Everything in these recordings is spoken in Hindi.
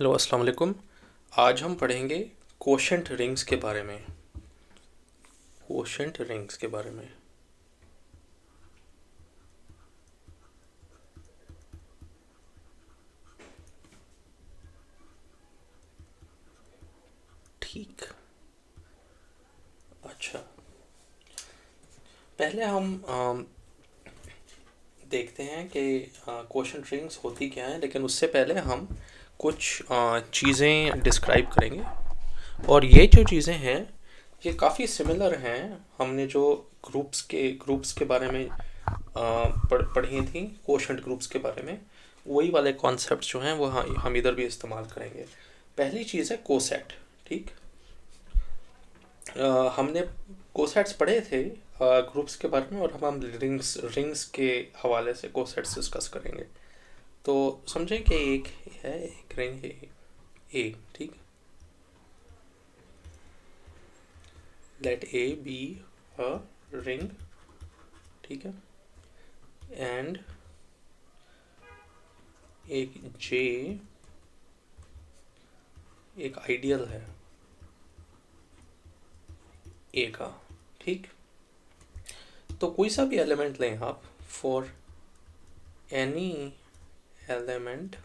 हेलो अस्सलाम वालेकुम। आज हम पढ़ेंगे कोशेंट रिंग्स के बारे में। कोशेंट रिंग्स के बारे में। ठीक। अच्छा, पहले हम देखते हैं कि कोशेंट रिंग्स होती क्या हैं, लेकिन उससे पहले हम कुछ चीज़ें डिस्क्राइब करेंगे। और ये जो चीज़ें हैं ये काफ़ी सिमिलर हैं। हमने जो ग्रुप्स के बारे में पढ़ी थी, कोशेंट ग्रुप्स के बारे में, वही वाले कॉन्सेप्ट जो हैं वो हम इधर भी इस्तेमाल करेंगे। पहली चीज़ है कोसेट। ठीक। हमने कोसेट्स पढ़े थे ग्रुप्स के बारे में, और हम रिंग्स रिंग्स के हवाले से कोसेट्स डिस्कस करेंगे। तो समझें कि एक है, एक रिंग है ए। ठीक। Let A be a ring. ठीक है। एंड एक जे एक आइडियल है ए का। ठीक। तो कोई सा भी एलिमेंट लें आप, for any element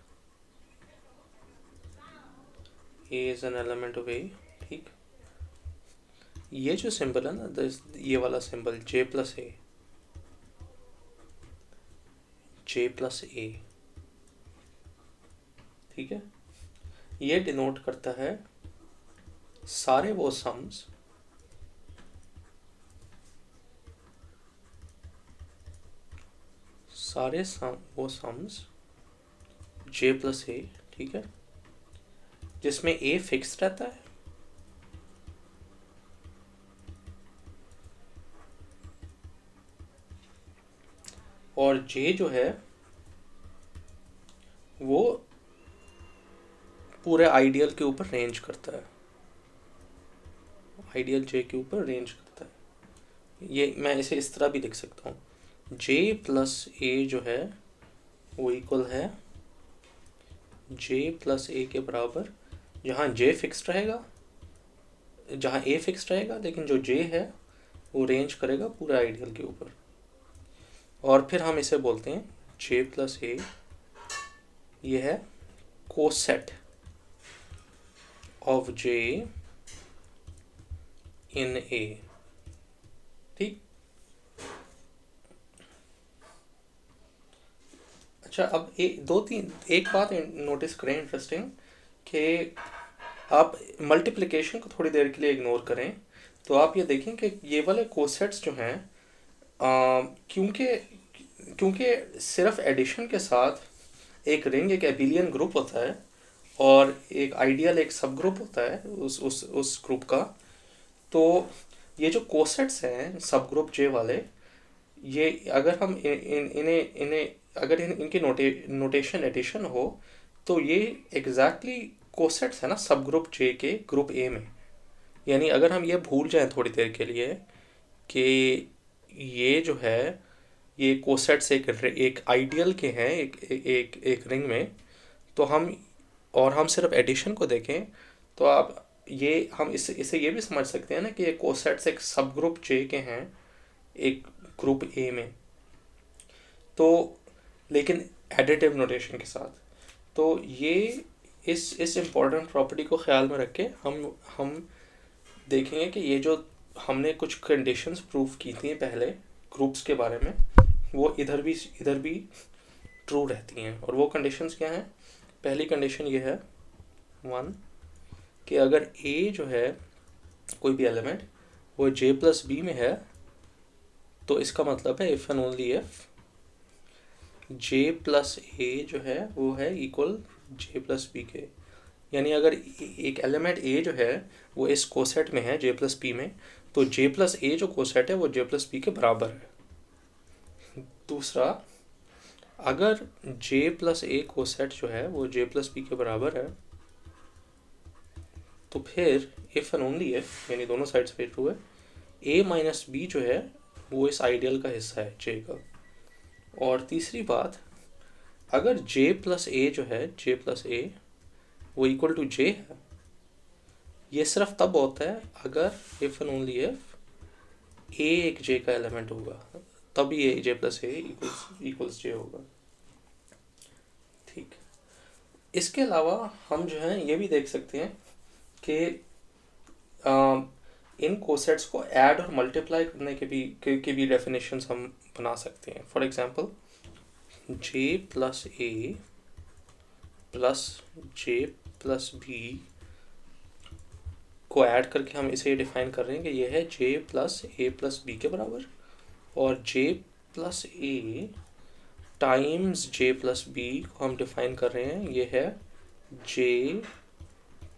A is an element of A. ठीक। ये जो सिंबल है ना, ये वाला सिंबल जे प्लस ए। ठीक है। ये डिनोट करता है सारे वो सम्स वो सम्स जे+a। ठीक है। जिसमें ए फिक्स रहता है और जे जो है वो पूरे आइडियल के ऊपर रेंज करता है। आइडियल जे के ऊपर रेंज करता है। ये मैं इसे इस तरह भी लिख सकता हूँ, जे+a जो है वो इक्वल है जे+a के बराबर। जहाँ जे फिक्स रहेगा, जहाँ ए फिक्स रहेगा, लेकिन जो जे है वो रेंज करेगा पूरे आइडियल के ऊपर। और फिर हम इसे बोलते हैं जे+a। ये है कोसेट ऑफ जे इन ए। ठीक। अच्छा, अब एक बात नोटिस करें इंटरेस्टिंग, कि आप मल्टीप्लिकेशन को थोड़ी देर के लिए इग्नोर करें, तो आप ये देखें कि ये वाले कोसेट्स जो हैं, क्योंकि क्योंकि सिर्फ एडिशन के साथ एक रिंग एक एबिलियन ग्रुप होता है, और एक आइडियल एक सब ग्रुप होता है उस ग्रुप का। तो ये जो कोसेट्स हैं सब ग्रुप जे वाले, ये अगर हम इन्हें इन्हें अगर इनकी नोटेशन एडिशन हो, तो ये एग्जैक्टली कोसेट्स है ना सब ग्रुप जे के ग्रुप ए में। यानी अगर हम ये भूल जाएं थोड़ी देर के लिए कि ये जो है ये कोसेट्स एक आइडियल के हैं एक रिंग में, तो हम सिर्फ एडिशन को देखें, तो आप ये हम इसे ये भी समझ सकते हैं ना कि ये कोसेट्स एक सब ग्रुप जे के हैं एक ग्रुप ए में। तो लेकिन एडिटिव नोटेशन के साथ, तो ये इस इम्पोर्टेंट प्रॉपर्टी को ख्याल में रख के हम देखेंगे कि ये जो हमने कुछ कंडीशंस प्रूव की थी पहले ग्रुप्स के बारे में, वो इधर भी ट्रू रहती हैं। और वो कंडीशंस क्या हैं? पहली कंडीशन ये है 1, कि अगर ए जो है कोई भी एलिमेंट वो जे+b में है, तो इसका मतलब है इफ़ एंड ओनली इफ जे+a जो है वो है इक्वल जे+b के। यानी अगर एक एलिमेंट ए जो है वो इस कोसेट में है जे+p में, तो जे+a जो कोसेट है वो जे+b के बराबर है। दूसरा, अगर जे+a कोसेट जो है वो जे+b के बराबर है, तो फिर इफ़ एंड ओनली इफ, यानी दोनों साइड्स पे ट्रू है, a-b जो है वो इस आइडियल का हिस्सा है जे का। और तीसरी बात, अगर जे+a जो है जे+a वो इक्वल टू जे है, ये सिर्फ तब होता है अगर इफ एंड ओनली इफ ए एक जे का एलिमेंट होगा, तब ये जे प्लस ए इक्वल्स जे होगा। ठीक, इसके अलावा हम जो है ये भी देख सकते हैं कि इन कोसेट्स को ऐड और मल्टीप्लाई करने के भी डेफिनेशंस हम बना सकते हैं। For example J plus A plus J plus B को ऐड करके हम इसे डिफाइन कर रहे हैं कि ये है जे प्लस ए प्लस बी के बराबर, और जे plus A times J plus B को हम डिफाइन कर रहे हैं, ये है जे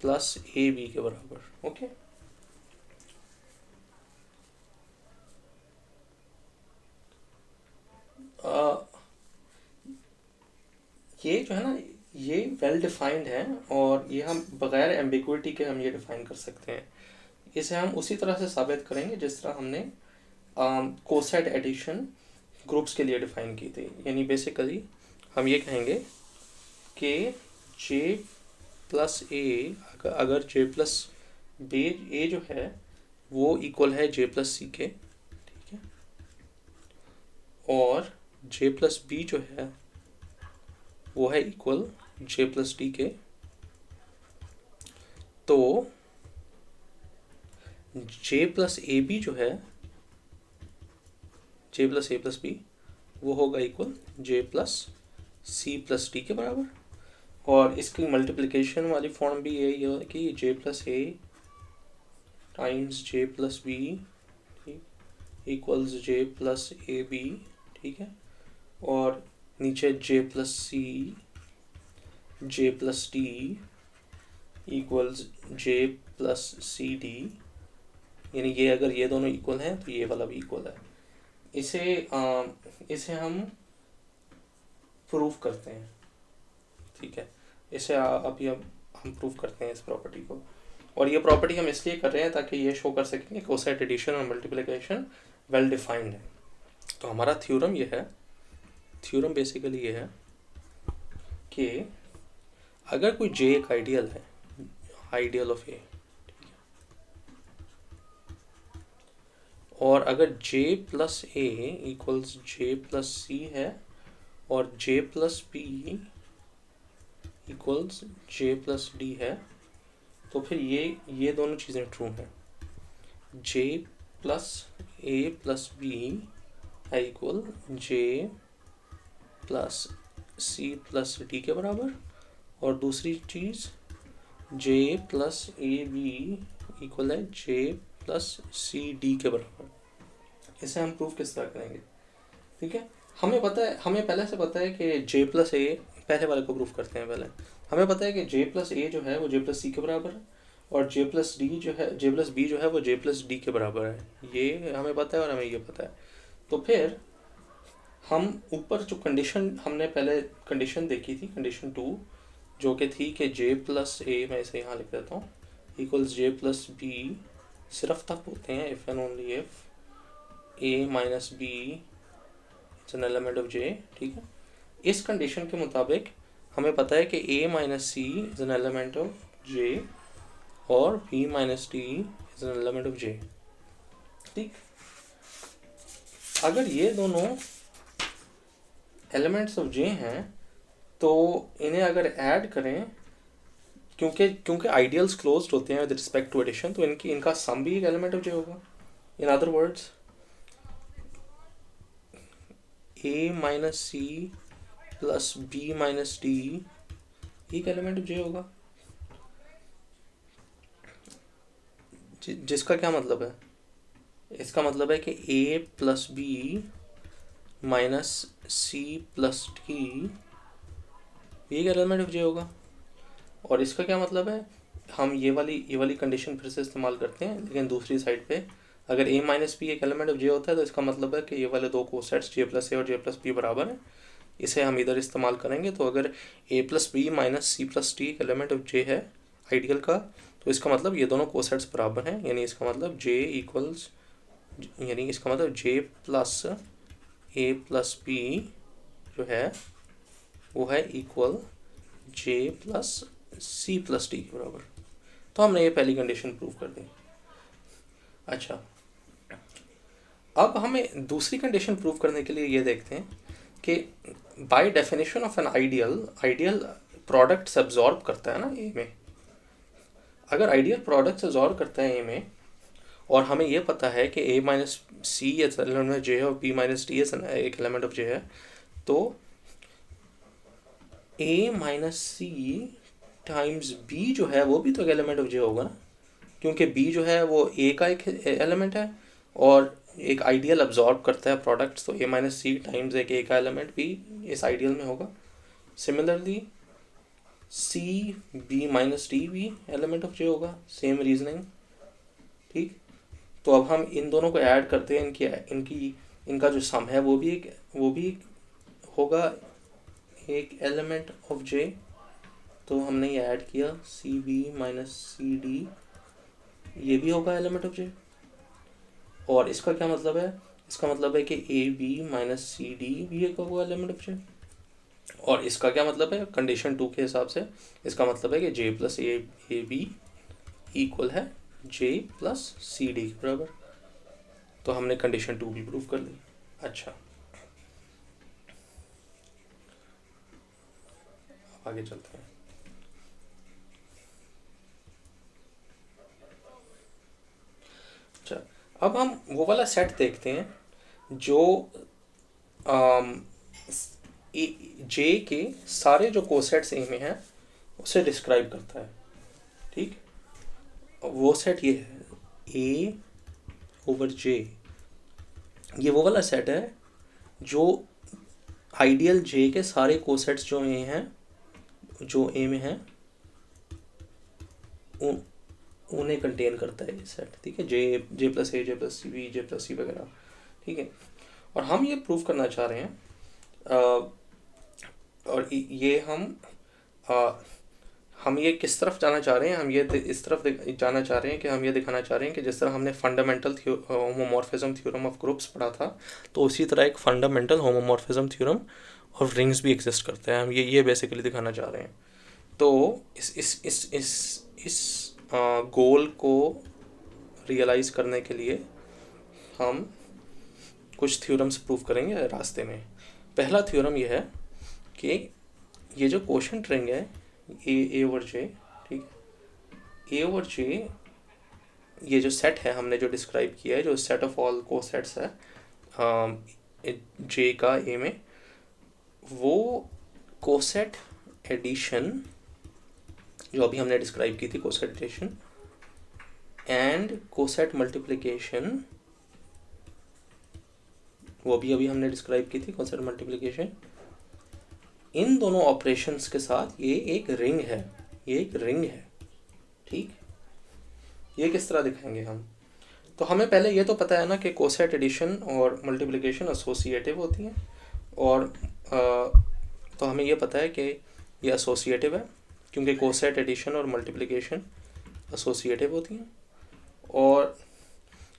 प्लस ए बी के बराबर। ओके, ये जो है ना, ये वेल डिफाइंड है और ये हम बगैर एम्बिग्विटी के हम ये डिफाइन कर सकते हैं। इसे हम उसी तरह से साबित करेंगे जिस तरह हमने कोसेट एडिशन ग्रुप्स के लिए डिफाइन की थी। यानी बेसिकली हम ये कहेंगे कि जे प्लस ए, अगर जे प्लस बी ए जो है वो इक्वल है जे प्लस सी के, ठीक है, और जे प्लस बी जो है वो है इक्वल जे प्लस डी के, तो जे प्लस ए बी जो है, जे प्लस ए प्लस बी, वो होगा इक्वल जे प्लस सी प्लस डी के बराबर। और इसकी मल्टीप्लिकेशन वाली फॉर्म भी यही है कि J plus A times J plus B, ठीक, equals J plus A B, ठीक है, और नीचे J plus C J plus D equals J plus C D. यानी ये अगर ये दोनों इक्वल हैं तो ये वाला भी इक्वल है। इसे हम प्रूफ करते हैं, ठीक है, इसे अभी हम प्रूफ करते हैं इस प्रॉपर्टी को। और ये प्रॉपर्टी हम इसलिए कर रहे हैं ताकि ये शो कर सकें कि कोसेट एडिशन और मल्टीप्लिकेशन वेल डिफाइंड है। तो हमारा थ्योरम ये है, थ्योरम बेसिकली ये है कि अगर कोई जे एक आइडियल है, आइडियल ऑफ ए, और अगर जे प्लस ए इक्वल्स जे प्लस सी है और जे plus B equals J plus D है, तो फिर ये दोनों चीज़ें ट्रू हैं। जे प्लस ए प्लस बी है इक्वल जे प्लस सी प्लस डी के बराबर, और दूसरी चीज़ जे प्लस ए बी इक्वल है जे प्लस सी डी के बराबर। इसे हम प्रूफ किस तरह करेंगे, ठीक है। हमें पता है, हमें पहले से पता है कि जे प्लस ए, पहले वाले को प्रूफ करते हैं। पहले हमें पता है कि जे प्लस ए जो है वो जे प्लस सी के बराबर है, और जे प्लस डी जो है, जे प्लस बी जो है वो जे प्लस डी के बराबर है। ये हमें पता है और हमें ये पता है। तो फिर हम ऊपर जो कंडीशन हमने पहले कंडीशन देखी थी, कंडीशन 2, जो कि थी कि जे प्लस ए, मैं इसे यहाँ लिख देता हूँ, इक्वल्स जे प्लस बी, सिर्फ तब होते हैं if and only if A minus B it's an element of J, ठीक है। इस कंडीशन के मुताबिक हमें पता है कि A minus C is an element of J और B minus D is an element of J, ठीक। अगर ये दोनों एलिमेंट्स ऑफ जे हैं तो इन्हें अगर ऐड करें, क्योंकि आइडियल्स क्लोज्ड होते हैं विद रिस्पेक्ट टू एडिशन, तो इनका सम भी एक एलिमेंट ऑफ जे होगा। In other words A minus C plus B minus D एक एलिमेंट ऑफ जे होगा, जिसका क्या मतलब है, इसका मतलब है कि A plus B minus C plus D एक एलिमेंट ऑफ जे होगा। और इसका क्या मतलब है, हम ये वाली कंडीशन फिर से इस्तेमाल करते हैं, लेकिन दूसरी साइड पे अगर a माइनस बी एक एलिमेंट ऑफ जे होता है तो इसका मतलब है कि ये वाले दो कोसेट्स जे प्लस ए और जे प्लस बी बराबर है। इसे हम इधर इस्तेमाल करेंगे, तो अगर a plus B minus C plus D एक एलिमेंट ऑफ जे है आइडियल का, तो इसका मतलब ये दोनों कोसेट्स बराबर हैं। यानी इसका मतलब j इक्वल्स, यानी इसका मतलब j plus A plus B जो है वो है equal j plus C plus D के बराबर। तो हमने ये पहली कंडीशन प्रूव कर दी। अच्छा, अब हमें दूसरी कंडीशन प्रूव करने के लिए ये देखते हैं कि by definition of an ideal products absorb करता है ना ए में। अगर आइडियल प्रोडक्ट्स एब्जॉर्ब करता है ए में, और हमें ये पता है कि A minus C element of J है और बी माइनस डी एक एलिमेंट ऑफ जे है, तो ए माइनस सी टाइम्स बी जो है वो भी तो एक एलिमेंट ऑफ जे होगा ना, क्योंकि बी जो है वो ए का एक एलिमेंट है और एक आइडियल अब्जॉर्ब करता है प्रोडक्ट्स, तो ए माइनस सी टाइम्स एक ए का एलिमेंट भी इस आइडियल में होगा। Similarly C B minus D भी एलिमेंट ऑफ जे होगा, सेम रीजनिंग। ठीक, तो अब हम इन दोनों को ऐड करते हैं, इनका जो सम है वो भी होगा एक एलिमेंट ऑफ जे। तो हमने ये ऐड किया C B minus C D, ये भी होगा एलिमेंट ऑफ जे। और इसका क्या मतलब है? इसका मतलब है कि A B minus C D भी एक होगा एलिमेंट ऑफ जे। और इसका क्या मतलब है? कंडीशन 2 के हिसाब से इसका मतलब है कि J plus A B equal है जे प्लस सी डी के बराबर। तो हमने कंडीशन 2 भी प्रूव कर ली। अच्छा, आगे चलते हैं। अच्छा, अब हम वो वाला सेट देखते हैं जो जे के सारे जो कोसेट्स ए में हैं उसे डिस्क्राइब करता है। ठीक, वो सेट ये है ए ओवर जे। ये वो वाला सेट है जो आइडियल जे के सारे कोसेट्स जो ए हैं, जो ए में हैं, उन्हें कंटेन करता है ये सेट। ठीक है, जे प्लस ए, जे प्लस बी, जे प्लस सी वगैरह। ठीक है, और हम ये प्रूव करना चाह रहे हैं और ये हम ये किस तरफ जाना चाह रहे हैं? हम ये इस तरफ जाना चाह रहे हैं कि हम ये दिखाना चाह रहे हैं कि जिस तरह हमने fundamental homomorphism theorem of groups पढ़ा था, तो उसी तरह एक fundamental homomorphism theorem of rings भी एग्जिस्ट करते हैं। हम ये बेसिकली दिखाना चाह रहे हैं। तो इस गोल को रियलाइज़ करने के लिए हम कुछ थ्योरम्स प्रूव करेंगे रास्ते में। पहला थ्योरम ये है कि ये जो कोशेंट रिंग है ए ओवर जे, ठीक, ए ओवर जे, ये जो सेट है हमने जो डिस्क्राइब किया है, जो सेट ऑफ ऑल कोसेट्स है जे का ए में, वो कोसेट एडिशन जो अभी हमने डिस्क्राइब की थी, coset addition and coset multiplication, वो भी अभी हमने डिस्क्राइब की थी, कोसेट मल्टीप्लिकेशन। इन दोनों ऑपरेशंस के साथ ये एक रिंग है, ये एक रिंग है। ठीक, ये किस तरह दिखाएंगे हम? तो हमें पहले ये तो पता है ना कि कोसेट एडिशन और मल्टीप्लिकेशन एसोसिएटिव होती हैं, और तो हमें ये पता है कि ये एसोसिएटिव है क्योंकि कोसेट एडिशन और मल्टीप्लिकेशन एसोसिएटिव होती हैं। और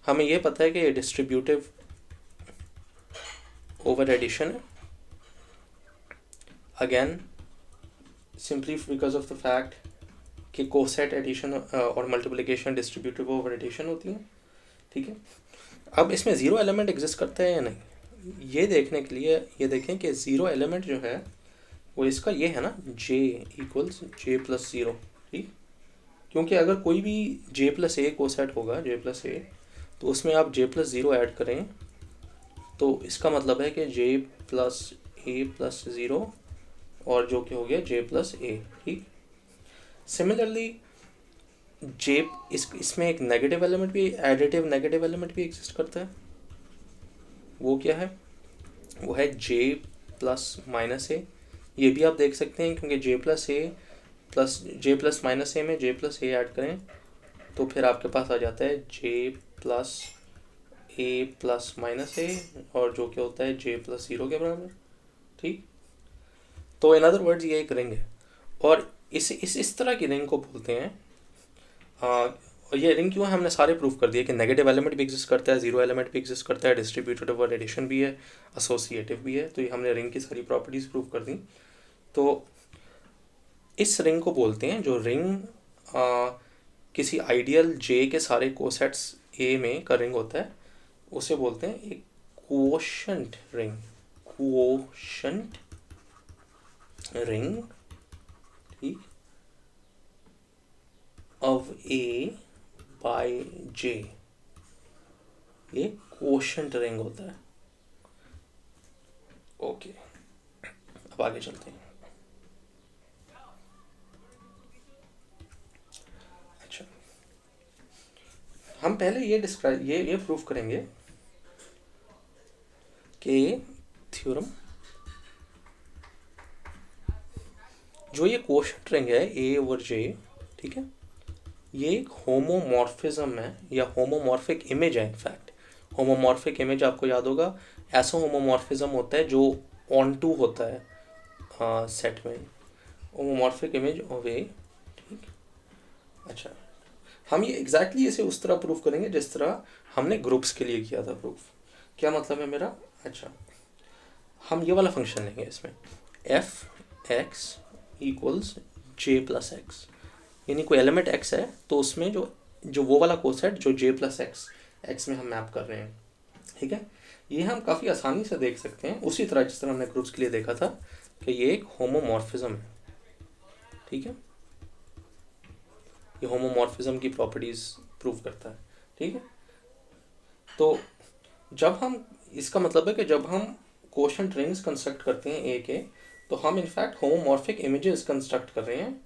हमें ये पता है कि ये डिस्ट्रीब्यूटिव ओवर एडिशन है, again simply because of the fact कि कोसेट एडिशन और मल्टीप्लिकेशन डिस्ट्रीब्यूटिव ओवर एडिशन होती हैं। ठीक है, अब इसमें ज़ीरो एलिमेंट एग्जिस्ट करता है या नहीं, ये देखने के लिए ये देखें कि ज़ीरो एलिमेंट जो है वो इसका ये है ना, j equals J plus zero. ठीक, क्योंकि अगर कोई भी j प्लस ए कोसेट होगा, j प्लस ए, तो उसमें आप j प्लस ज़ीरो ऐड करें तो इसका मतलब है कि j plus A plus zero और जो कि हो गया j प्लस ए। ठीक, सिमिलरली इसमें एक नेगेटिव एलिमेंट भी, एडिटिव नेगेटिव एलिमेंट भी एग्जिस्ट करता है। वो क्या है? वो है j प्लस माइनस ए। ये भी आप देख सकते हैं क्योंकि j प्लस माइनस ए में j प्लस ए ऐड करें तो फिर आपके पास आ जाता है j plus A plus minus ए, और जो क्या होता है j प्लस ज़ीरो के बराबर। ठीक, तो इन अदर वर्ड्स ये एक रिंग है, और इस तरह की रिंग को बोलते हैं ये रिंग क्यों है? हमने सारे प्रूफ कर दिए कि नेगेटिव एलिमेंट भी एग्जिस्ट करता है, ज़ीरो एलिमेंट भी एग्जिस्ट करता है, डिस्ट्रीब्यूटेड ओवर एडिशन भी है, एसोसिएटिव भी है। तो ये हमने रिंग की सारी प्रॉपर्टीज़ प्रूफ कर दी। तो इस रिंग को बोलते हैं, जो रिंग किसी आइडियल जे के सारे कोसेट्स ए में का रिंग होता है, उसे बोलते हैं एक क्वोशंट रिंग। क्वोशंट रिंग, ठीक, ऑफ ए बाय जे, ये क्वोशंट रिंग होता है। ओके, अब आगे चलते हैं। अच्छा, हम पहले ये प्रूफ करेंगे कि थ्योरम, जो ये क्वोशंट रिंग है ए ओवर जे, ठीक है, ये एक होमोमॉर्फिज्म है या होमोमॉर्फिक इमेज है। इनफैक्ट होमोमॉर्फिक इमेज आपको याद होगा, ऐसा होमोमॉर्फिज्म होता है जो ऑन टू होता है सेट में, होमोमॉर्फिक इमेज ऑफ ए, ठीक। अच्छा, हम ये एग्जैक्टली इसे उस तरह प्रूफ करेंगे जिस तरह हमने ग्रुप्स के लिए किया था प्रूफ। क्या मतलब है मेरा? अच्छा, हम ये वाला फंक्शन लेंगे इसमें, F x equals J plus x, यानी कोई एलिमेंट x है तो उसमें जो वो वाला कोसेट जो j प्लस एक्स में हम मैप कर रहे हैं, ठीक है। ये हम काफ़ी आसानी से देख सकते हैं उसी तरह जिस तरह हमने ग्रुप्स के लिए देखा था कि ये एक होमोमॉर्फिज्म है, ठीक है। ये होमोमॉर्फिज्म की प्रॉपर्टीज प्रूव करता है, ठीक है। तो जब हम, इसका मतलब है कि जब हम क्वोशंट रिंग्स कंस्ट्रक्ट करते हैं ए के, तो हम इनफैक्ट होमोमॉर्फिक इमेजेस कंस्ट्रक्ट कर रहे हैं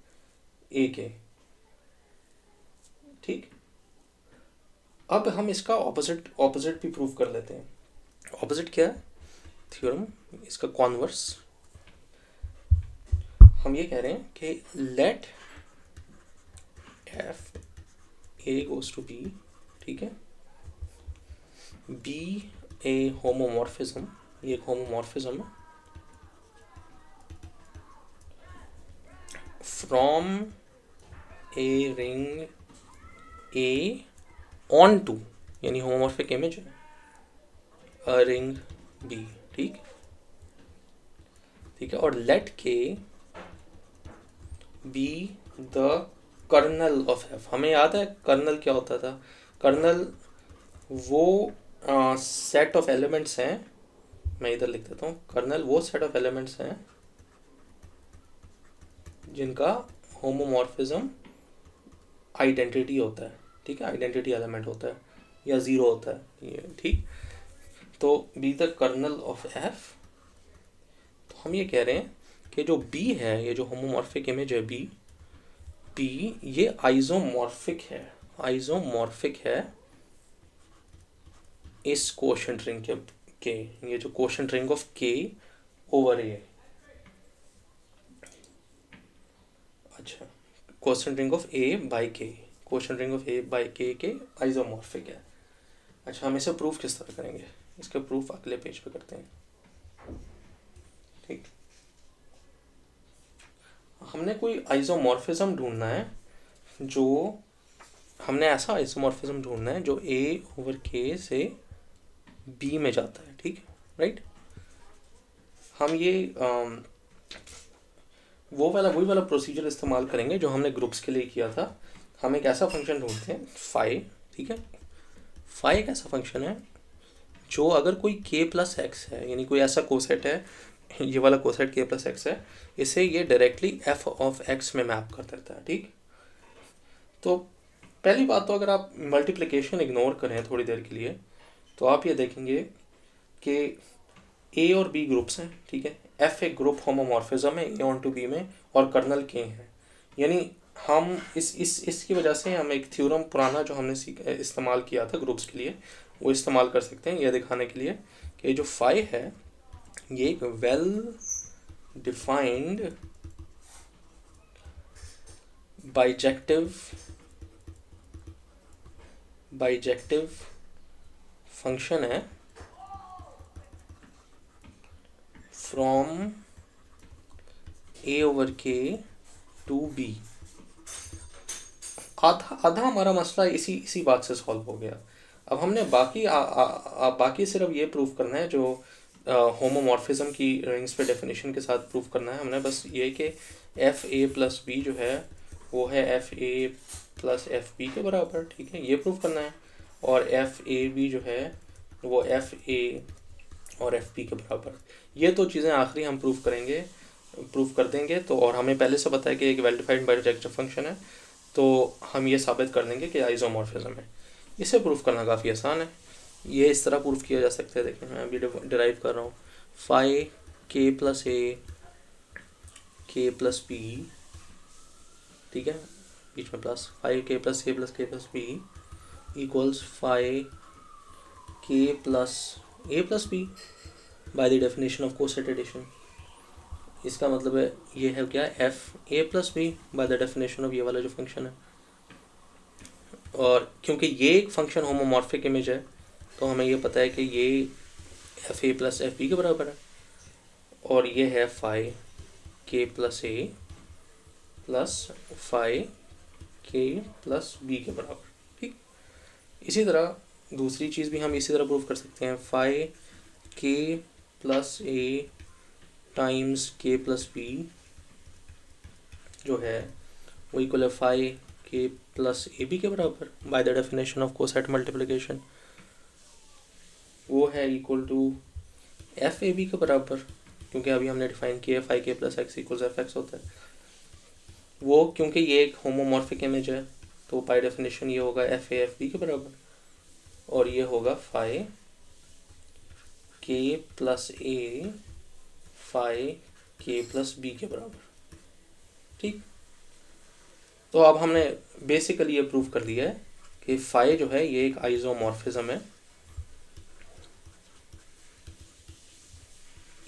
ए के, ठीक। अब हम इसका ऑपोजिट भी प्रूव कर लेते हैं। ऑपोजिट क्या है थ्योरम? इसका कॉन्वर्स, हम ये कह रहे हैं कि let F A goes to B, ठीक है, बी ए होमोमॉर्फिज्म, ये एक होमोमॉर्फिज्म है, from a ring A onto, यानी होमोमॉर्फिक इमेज है, अ रिंग बी, ठीक, ठीक है। और let K be the kernel of F. हमें याद है कर्नल क्या होता था? कर्नल वो सेट ऑफ एलिमेंट्स हैं, मैं इधर लिख देता हूँ, कर्नल वो सेट ऑफ एलिमेंट्स हैं जिनका होमोमॉर्फिज्म आइडेंटिटी होता है, ठीक है, आइडेंटिटी एलिमेंट होता है या ज़ीरो होता है ये, ठीक। तो be the kernel of F, तो हम ये कह रहे हैं कि जो बी है, ये जो होमोमॉर्फिक इमेज है बी ये आइसोमॉर्फिक है इस क्वोशंट रिंग के, ये जो quotient ring of K over A, अच्छा, quotient ring of A by K, quotient ring of A by K isomorphic है। अच्छा, हम इसे प्रूफ किस तरह करेंगे? इसका प्रूफ अगले पेज पे करते हैं, ठीक। हमने कोई आइसोमॉर्फिज्म ढूंढना है, जो हमने ऐसा आइसोमॉर्फिज्म ढूंढना है जो ए ओवर के से बी में जाता है, ठीक, राइट। हम ये वही वाला प्रोसीजर इस्तेमाल करेंगे जो हमने ग्रुप्स के लिए किया था। हम एक ऐसा फंक्शन ढूंढते हैं फाई, ठीक है। फाई एक ऐसा फंक्शन है जो अगर कोई k प्लस एक्स है, यानी कोई ऐसा कोसेट है, ये वाला कोसेट k प्लस एक्स है, इसे ये डायरेक्टली f ऑफ x में मैप कर देता है, ठीक। तो पहली बात तो अगर आप मल्टीप्लिकेशन इग्नोर करें थोड़ी देर के लिए, तो आप ये देखेंगे कि a और b ग्रुप्स हैं, ठीक है। f एक ग्रुप होमोमॉर्फिज्म है a ऑन टू b में, और कर्नल k है, यानी हम इसकी वजह से हम एक थ्योरम पुराना जो हमने इस्तेमाल किया था ग्रुप्स के लिए, वो इस्तेमाल कर सकते हैं, यह दिखाने के लिए कि जो फाई है ये एक वेल डिफाइंड बाइजेक्टिव फंक्शन है फ्रॉम ए ओवर के टू बी। आधा हमारा मसला इसी बात से सॉल्व हो गया। अब हमने बाकी सिर्फ ये प्रूफ करना है जो होमोमॉर्फिज्म की रिंग्स पे डेफिनेशन के साथ प्रूफ करना है हमने। बस ये कि एफ ए प्लस बी जो है वो है F A plus F B के बराबर, ठीक है, ये प्रूफ करना है। और एफ ए बी जो है वो एफ ए और एफ बी के बराबर। ये तो चीज़ें आखिरी हम प्रूफ कर देंगे। तो और हमें पहले से पता है कि एक वेल डिफाइंड बाइजेक्टिव फंक्शन है, तो हम ये साबित कर देंगे कि आइसोमॉर्फिज्म है। इसे प्रूफ करना काफ़ी आसान है। ये इस तरह प्रूफ किया जा सकता है, देखें मैं अभी डिराइव कर रहा हूँ। फाई के प्लस ए के प्लस बी, ठीक है, बीच में plus, phi K plus K plus B equals phi K plus A plus B by the definition of coset addition. इसका मतलब है ये है क्या, F A plus B by the definition of ये वाला जो फंक्शन है। और क्योंकि ये एक फंक्शन होमोमॉर्फिक इमेज है तो हमें ये पता है कि ये F A plus F B के बराबर है। और ये है phi K plus A plus phi K plus B के बराबर, ठीक। इसी तरह दूसरी चीज़ भी हम इसी तरह प्रूव कर सकते हैं। Phi K plus A times के प्लस बी जो है वो इक्वल है phi K plus A B के बराबर by the definition of coset multiplication. वो है equal to F A B के बराबर, क्योंकि अभी हमने डिफाइन किया phi K plus X equals F X होता है। वो क्योंकि ये एक होमोमॉर्फिक इमेज है तो बाय डेफिनेशन ये होगा एफ बी के बराबर। और ये होगा फाई के प्लस ए फाई के प्लस बी के बराबर, ठीक। तो अब हमने बेसिकली ये प्रूव कर दिया है कि फाई जो है ये एक आइसोमॉर्फिज्म है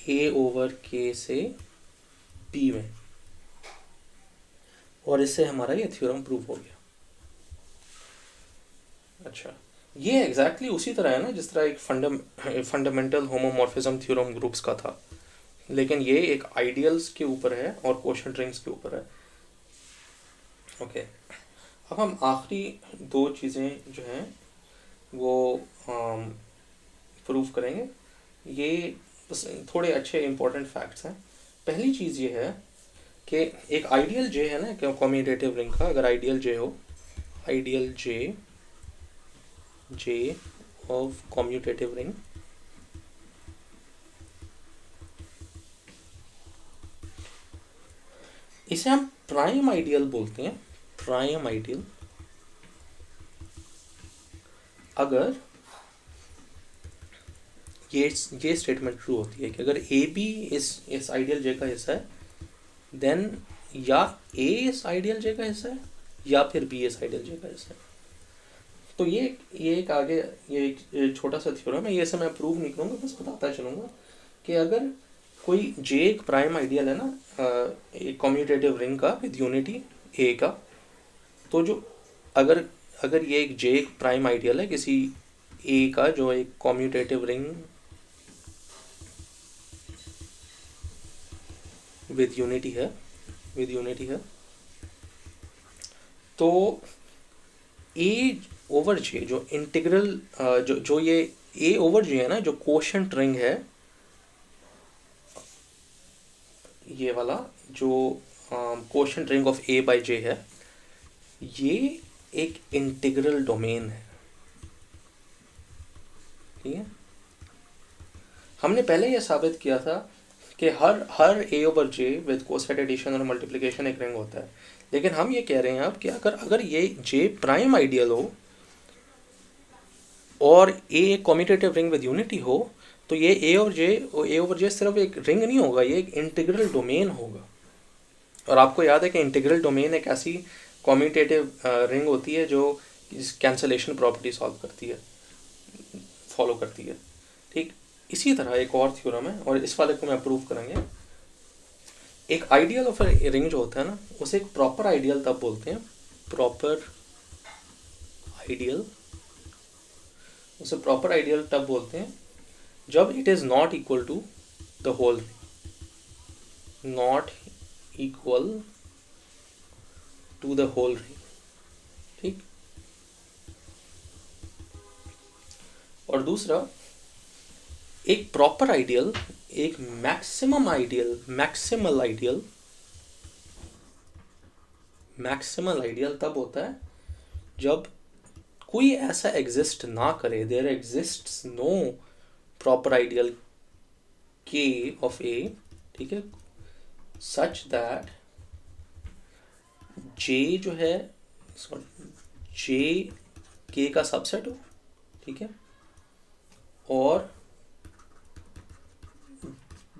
ए ओवर के से बी में, और इससे हमारा ये थ्योरम प्रूव हो गया। अच्छा, ये एग्जैक्टली उसी तरह है ना जिस तरह एक फंडामेंटल होमोमॉर्फिज्म थ्योरम ग्रुप्स का था, लेकिन ये एक आइडियल्स के ऊपर है और कोशेंट रिंग्स के ऊपर है। ओके, अब हम आखिरी दो चीज़ें जो हैं वो प्रूव करेंगे। ये बस थोड़े अच्छे इंपॉर्टेंट फैक्ट्स हैं। पहली चीज़ ये है कि एक आइडियल जे है ना कम्यूटेटिव रिंग का, अगर आइडियल जे हो, ideal J of commutative ring, इसे हम प्राइम आइडियल बोलते हैं। प्राइम आइडियल अगर ये स्टेटमेंट ट्रू होती है कि अगर ए बी इस आइडियल जे का हिस्सा है, देन या ए इस आइडियल जे का हिस्सा है या फिर बी इस आइडियल जे का हिस्सा है। तो ये एक आगे ये एक छोटा सा थ्योरम है, ये से मैं प्रूव नहीं करूँगा, बस बताता चलूँगा कि अगर कोई जे एक प्राइम आइडियल है ना एक कम्यूटेटिव रिंग का विद यूनिटी ए का, तो जो अगर ये एक जे एक प्राइम आइडियल है किसी ए का जो एक कम्यूटेटिव रिंग विद यूनिटी है, तो ए ओवर जे जो इंटीग्रल जो ये ए ओवर जे है ना जो कोशेंट रिंग है, ये वाला जो quotient ring of A by J है, ये एक इंटीग्रल डोमेन है, ठीक है। हमने पहले यह साबित किया था कि हर A over J with coset addition और मल्टीप्लिकेशन एक रिंग होता है, लेकिन हम ये कह रहे हैं अब कि अगर ये जे प्राइम आइडियल हो और ए एक कम्यूटेटिव रिंग विद यूनिटी हो, तो ये ए ओवर जे सिर्फ एक रिंग नहीं होगा, ये एक इंटीग्रल डोमेन होगा। और आपको याद है कि इंटीग्रल डोमेन एक ऐसी कम्यूटेटिव रिंग होती है जो कैंसलेशन प्रॉपर्टी फॉलो करती है, ठीक। इसी तरह एक और थ्योरम है और इस वाले को मैं प्रूव करेंगे। एक आइडियल ऑफ रिंग जो होता है ना, उसे एक प्रॉपर आइडियल तब बोलते हैं, उसे प्रॉपर आइडियल तब बोलते हैं जब it is not equal to the whole ring, not equal to the whole ring, ठीक। और दूसरा एक प्रॉपर आइडियल, एक मैक्सिमल आइडियल तब होता है जब कोई ऐसा एग्जिस्ट ना करे, there exists no proper ideal K of A, ठीक है, सच दैट जे जो है, सॉरी, जे के का सबसेट हो, ठीक है, और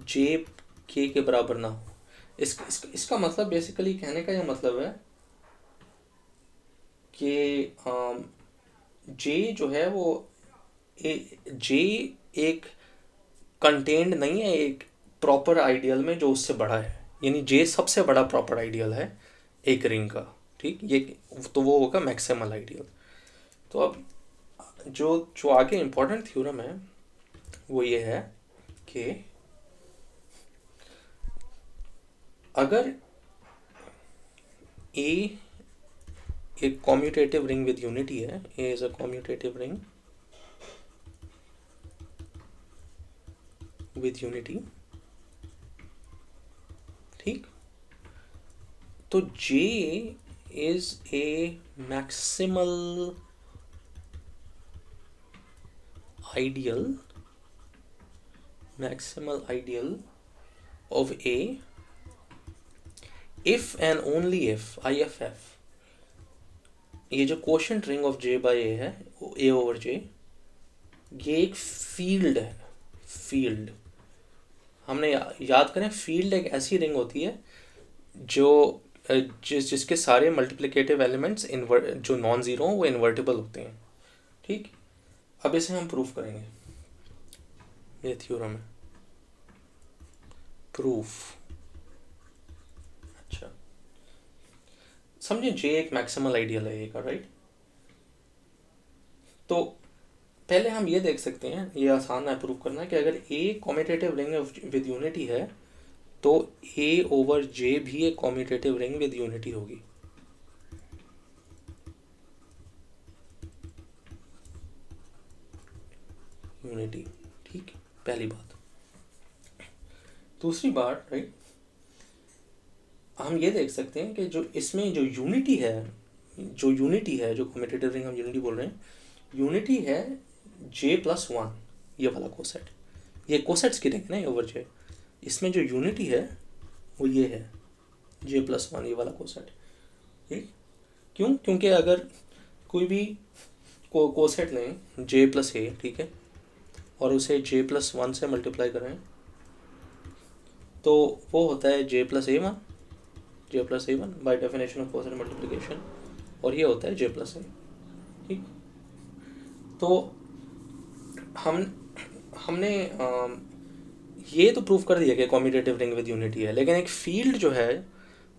जे के बराबर ना हो। इसका मतलब बेसिकली कहने का यह मतलब है कि जे जो है वो जे एक कंटेंड नहीं है एक प्रॉपर आइडियल में जो उससे बड़ा है, यानी जे सबसे बड़ा प्रॉपर आइडियल है एक रिंग का, ठीक, ये तो वो होगा मैक्सिमल आइडियल। तो अब जो जो आगे इम्पोर्टेंट थ्योरम है वो ये है कि अगर ए एक कॉम्यूटेटिव रिंग विद यूनिटी है, A is a commutative ring with unity, ठीक, तो J is a maximal ideal of A if and only if IFF, ये जो quotient ring of J by A है, A over J, ये एक फील्ड है। फील्ड हमने याद करें, फील्ड एक ऐसी रिंग होती है जो जिसके सारे मल्टीप्लिकेटिव एलिमेंट्स जो नॉन ज़ीरो वो इन्वर्टिबल होते हैं, ठीक। अब इसे हम प्रूफ करेंगे, ये थ्योरम है प्रूफ। अच्छा, समझे, जे एक मैक्सिमल आइडियल है ए का, राइट। तो पहले हम ये देख सकते हैं, ये आसान है प्रूफ करना, कि अगर a commutative ring with unity है तो ए ओवर जे भी एक कॉम्यूटेटिव रिंग विद यूनिटी होगी। यूनिटी, ठीक, पहली बात। दूसरी बात, राइट, हम ये देख सकते हैं कि जो इसमें जो यूनिटी है जो कॉम्यूटेटिव रिंग हम यूनिटी बोल रहे हैं, यूनिटी है J+1, ये वाला कोसेट, ये कोसेट्स की रिंग है ना ये ओवर जे, इसमें जो यूनिटी है वो ये है J+1, ये वाला कोसेट, ठीक। क्यों? क्योंकि अगर कोई भी कोसेट लें J+A, ठीक है, और उसे J+1 से मल्टीप्लाई करें तो वो होता है J+A1 by definition of coset multiplication, और ये होता है J+A, ठीक। तो हमने ये तो प्रूफ कर दिया कि कॉम्यूटेटिव रिंग विद यूनिटी है, लेकिन एक फील्ड जो है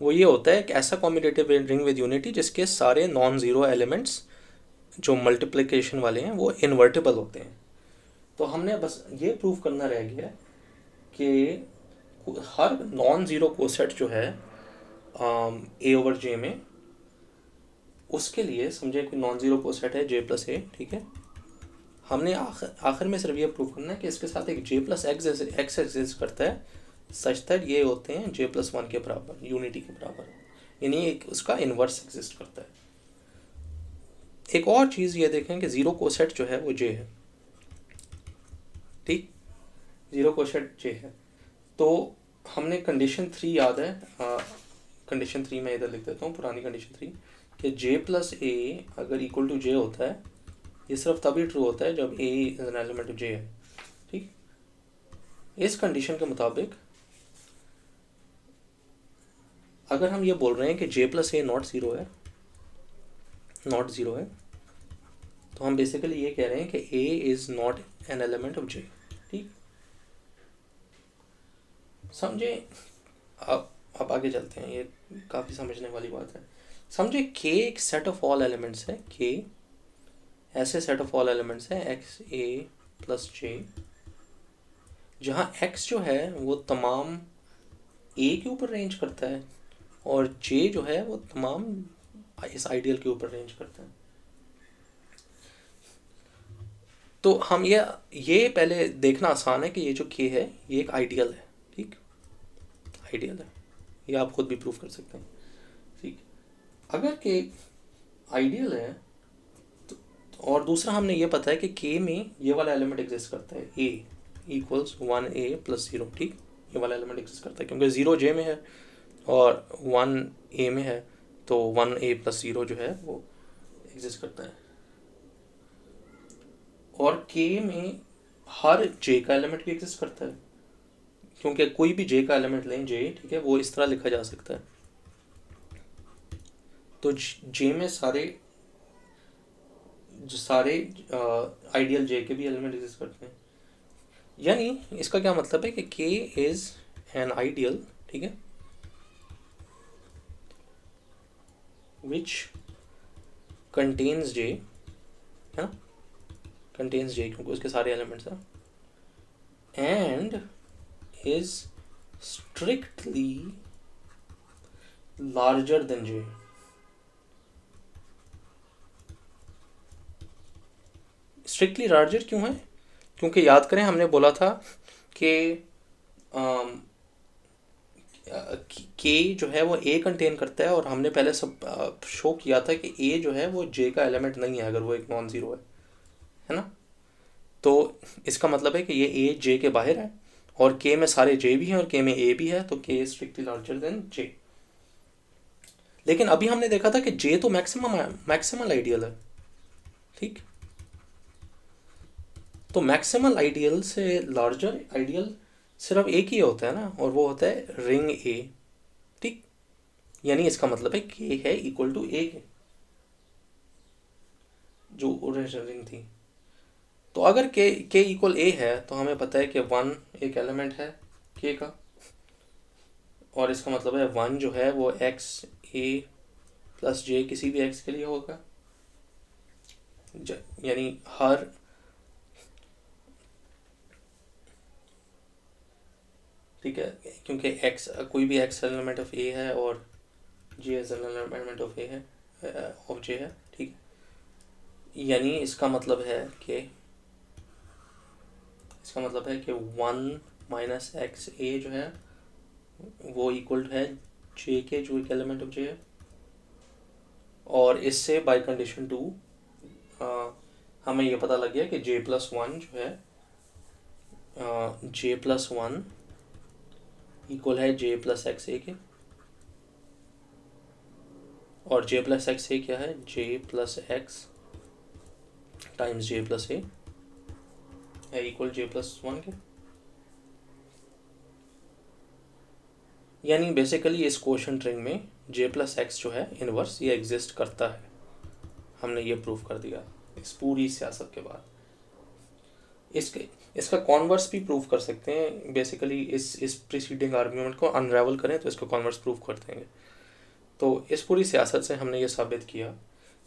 वो ये होता है कि ऐसा कॉम्यूटेटिव रिंग विद यूनिटी जिसके सारे नॉन ज़ीरो एलिमेंट्स जो मल्टीप्लिकेशन वाले हैं वो इन्वर्टिबल होते हैं। तो हमने बस ये प्रूफ करना रह गया कि हर नॉन ज़ीरो कोसेट जो है ए ओवर जे में, उसके लिए समझे कोई नॉन ज़ीरो कोसेट है J+A, ठीक है, हमने आखिर में सिर्फ ये प्रूव करना है कि इसके साथ एक J+X एग्जिस्ट करता है, सच दैट ये होते हैं J+1 के बराबर, यूनिटी के बराबर, यानी एक उसका इन्वर्स एग्जिस्ट करता है। एक और चीज़ ये देखें कि ज़ीरो कोसेट जो है वो J है, ठीक, ज़ीरो कोसेट J है। तो हमने कंडीशन 3 याद है, कंडीशन 3 मैं इधर लिख देता हूँ, पुरानी कंडीशन 3, कि J+A अगर इक्वल टू J होता है, ये सिर्फ तभी ट्रू होता है जब A is an element of J है, ठीक। इस कंडीशन के मुताबिक अगर हम ये बोल रहे हैं कि J+A नॉट ज़ीरो है, तो हम बेसिकली ये कह रहे हैं कि A is not an element of J, ठीक, समझे। अब आगे चलते हैं, ये काफ़ी समझने वाली बात है। समझे K एक सेट ऑफ ऑल एलिमेंट्स है, K ऐसे सेट ऑफ ऑल एलिमेंट्स है XA+J, जहाँ X जो है वो तमाम A के ऊपर रेंज करता है और J जो है वो तमाम इस आइडियल के ऊपर रेंज करता है। तो हम ये पहले देखना आसान है कि ये जो के है ये एक आइडियल है, ठीक, आइडियल है, ये आप खुद भी प्रूव कर सकते हैं, ठीक। अगर के आइडियल है तो, और दूसरा हमने ये पता है कि के में ये वाला एलिमेंट एग्जिस्ट करता है, ए इक्वल्स 1a + 0, ठीक, ये वाला एलिमेंट एग्जिस्ट करता है क्योंकि 0 जे में है और 1 ए में है, तो 1a + 0 जो है वो एग्जिस्ट करता है। और के में हर जे का एलिमेंट भी एग्जिस्ट करता है, क्योंकि कोई भी जे का एलिमेंट लें, जे, ठीक है, वो इस तरह लिखा जा सकता है। तो जे में सारे आइडियल जे के भी एलिमेंट एग्जिस्ट करते हैं। यानी इसका क्या मतलब है कि के इज एन आइडियल, ठीक है, विच कंटेन्स जे, है ना, कंटेन्स जे क्योंकि उसके सारे एलिमेंट्स हैं, and is strictly larger than J. Strictly larger क्यों है? क्योंकि याद करें हमने बोला था कि के जो है वो ए कंटेन करता है, और हमने पहले सब शो किया था कि ए जो है वो जे का एलिमेंट नहीं है अगर वो एक नॉन ज़ीरो है ना। तो इसका मतलब है कि ये ए जे के बाहर है और के में सारे जे भी हैं और के में ए भी है, तो के इज स्ट्रिक्टली लार्जर देन जे। लेकिन अभी हमने देखा था कि जे तो मैक्सिमल आइडियल है, ठीक। तो मैक्सिमल आइडियल से लार्जर आइडियल सिर्फ एक ही होता है ना, और वो होता है रिंग ए, ठीक। यानी इसका मतलब है के है इक्वल टू ए के, जो ओरिजिनल रिंग थी। तो अगर के इक्वल ए है तो हमें पता है कि 1 एक एलिमेंट है के का, और इसका मतलब है 1 जो है वो एक्स ए प्लस जे किसी भी एक्स के लिए होगा, यानी हर ठीक है, क्योंकि एक्स कोई भी एक्स एलिमेंट ऑफ ए है और जे एलिमेंट ऑफ ए है, ऑफ जे है, ठीक है। यानी इसका मतलब है कि 1 माइनस एक्स ए जो है वो इक्वल है जे के, जो एक एलिमेंट ऑफ जे है। और इससे बाय कंडीशन 2 हमें ये पता लग गया कि j+1 जो है j+1 इक्वल है j + x a के, और j + x a क्या है, j + x times j + a है इक्वल j+1 के। यानी बेसिकली इस क्वोशंट रिंग में j + x जो है इनवर्स ये एग्जिस्ट करता है, हमने ये प्रूव कर दिया इस पूरी सियासत के बाद। इसका कॉन्वर्स भी प्रूव कर सकते हैं, बेसिकली इस प्रीसीडिंग आर्ग्यूमेंट को अनरेवल करें तो इसका कॉन्वर्स प्रूव कर देंगे। तो इस पूरी सियासत से हमने ये साबित किया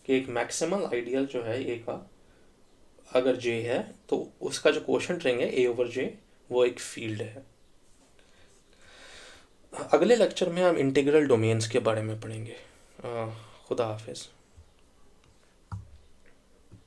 कि एक मैक्सिमल आइडियल जो है ए का अगर जे है तो उसका जो क्वोशंट रिंग है A/J वो एक फील्ड है। अगले लेक्चर में हम इंटीग्रल डोमेन्स के बारे में पढ़ेंगे। खुदा हाफिज़।